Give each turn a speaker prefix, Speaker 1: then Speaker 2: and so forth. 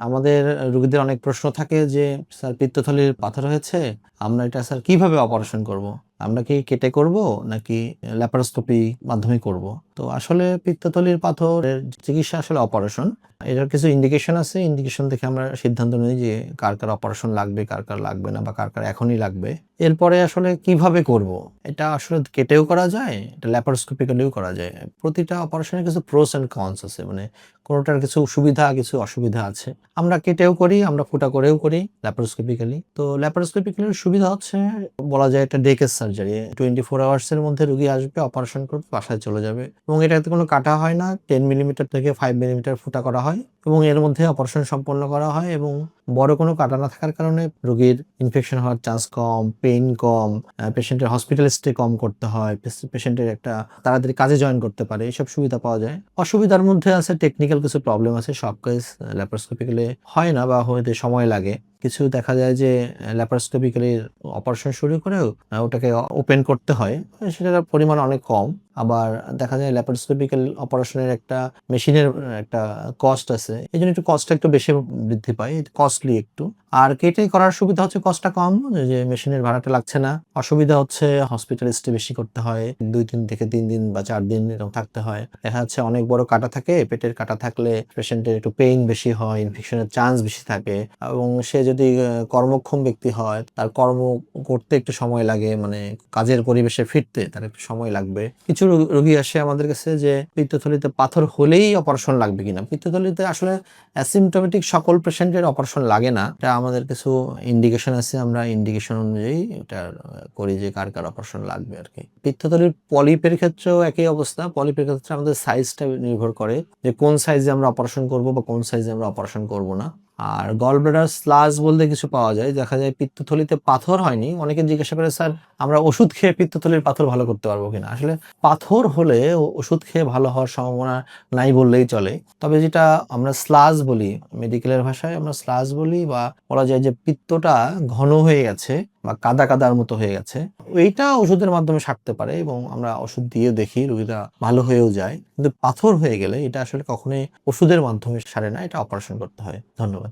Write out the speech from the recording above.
Speaker 1: আমাদের রোগীদের অনেক প্রশ্ন থাকে যে স্যার পিত্তথলির পাথর হয়েছে, আমরা এটা স্যার কিভাবে অপারেশন করব? আমরা কি কেটে করব নাকি ল্যাপারোস্কোপি মাধ্যমে করব? তো আসলে পিত্তথলির পাথরের চিকিৎসা আসলে অপারেশন। এটার কিছু ইন্ডিকেশন আছে। ইন্ডিকেশন দেখে আমরা সিদ্ধান্ত নিই যে কার অপারেশন লাগবে, কার লাগবে না বা কার এখনই লাগবে। এরপরে আসলে কিভাবে করব? এটা আসলে কেটেও করা যায়, এটা ল্যাপারোস্কোপিক্যালিও করা যায়। প্রতিটা অপারেশনের কিছু প্রোস অ্যান্ড কনস আছে। মানে কোনোটার কিছু সুবিধা, কিছু অসুবিধা আছে। আমরা কেটেও করি, আমরা ফুটা করেও করি ল্যাপারোস্কোপিক্যালি। তো ল্যাপারোস্কোপিক্যালির সুবিধা হচ্ছে বলা যায় এটা ডে কেস সার্জারি। 24 আওয়ার্স এর মধ্যে রোগী আসবে, অপারেশন করবে, বাসায় চলে যাবে। এবং এটাতে কোনো কাটা হয় না। 10 মিলিমিটার থেকে 5 মিলিমিটার ফুটা করা হয় এবং এর মধ্যে অপারেশন সম্পন্ন করা হয় এবং বড় কোনো কাটা না থাকার কারণে রোগীর ইনফেকশন হওয়ার চান্স কম, পেইন কম, পেশেন্টের হসপিটাল স্টে কম করতে হয়, পেশেন্টের একটা তাড়াতাড়ি কাজে জয়েন করতে পারে, এইসব সুবিধা পাওয়া যায়। অসুবিধার মধ্যে আছে টেকনিক্যাল কিছু প্রবলেম আছে। সব কেস ল্যাপারোস্কোপিক্যালি হয় না বা হতে সময় লাগে। কিছু দেখা যায় যে ল্যাপারোস্কোপিক্যালি অপারেশন শুরু করেও ওটাকে ওপেন করতে হয়, সেটার পরিমাণ অনেক কম। আবার দেখা যায় ল্যাপারোস্কোপিক্যাল অপারেশনের একটা মেশিনের একটা কস্ট আছে, এই জন্য একটু কস্টটা একটু বেশি বৃদ্ধি পায়, কস্টলি একটু। আর কেটে করার সুবিধা হচ্ছে কস্টটা কম, যে মেশিনের ভাড়াটা লাগছে না। অসুবিধা হচ্ছে হসপিটাল স্টে বেশি করতে হয়, 2 দিন থেকে 3 দিন বা 4 দিন এরকম থাকতে হয়। দেখা যাচ্ছে অনেক বড় কাটা থাকে, পেটের কাটা থাকলে পেশেন্টের একটু পেইন বেশি হয়, ইনফেকশনের চান্স বেশি থাকে এবং সে যদি কর্মক্ষম ব্যক্তি হয়, তার কর্ম করতে একটু সময় লাগে, মানে কাজের পরিবেশে ফিরতে তার একটু সময় লাগবে। কিছু রোগী আসে আমাদের কাছে যে পিত্তথলিতে পাথর হলেই অপারেশন লাগবে কিনা। পিত্তথলিতে আসলে অ্যাসিমটোমেটিক সকল পেশেন্টের অপারেশন লাগে না। এটা আমাদের কিছু ইন্ডিকেশন আছে, আমরা ইন্ডিকেশন অনুযায়ী এটা করি যে কার অপারেশন লাগবে আর কি। পিত্তথলির পলিপের ক্ষেত্রেও একই অবস্থা। পলিপের ক্ষেত্রে আমাদের সাইজটা নির্ভর করে যে কোন সাইজে আমরা অপারেশন করব বা কোন সাইজে আমরা অপারেশন করব না। আর গলব্লাডার স্লাজ বলতে কিছু পাওয়া যায়। দেখা যায় পিত্তথলিতে পাথর হয়নি, অনেকে জিজ্ঞাসা করে স্যার আমরা ওষুধ খেয়ে পিত্তথলির পাথর ভালো করতে পারবো কিনা। আসলে পাথর হলে ওষুধ খেয়ে ভালো হওয়ার সম্ভাবনা নাই বললেই চলে। তবে যেটা আমরা স্লাজ বলি, মেডিকেলের ভাষায় আমরা স্লাজ বলি, বা বলা যায় যে পিত্তটা ঘন হয়ে গেছে বা কাদা কাদার মতো হয়ে গেছে, এইটা ওষুধের মাধ্যমে সারতে পারে এবং আমরা ওষুধ দিয়ে দেখি রোগীরা ভালো হয়েও যায়। কিন্তু পাথর হয়ে গেলে এটা আসলে কখনোই ওষুধের মাধ্যমে সারে না, এটা অপারেশন করতে হয়। ধন্যবাদ।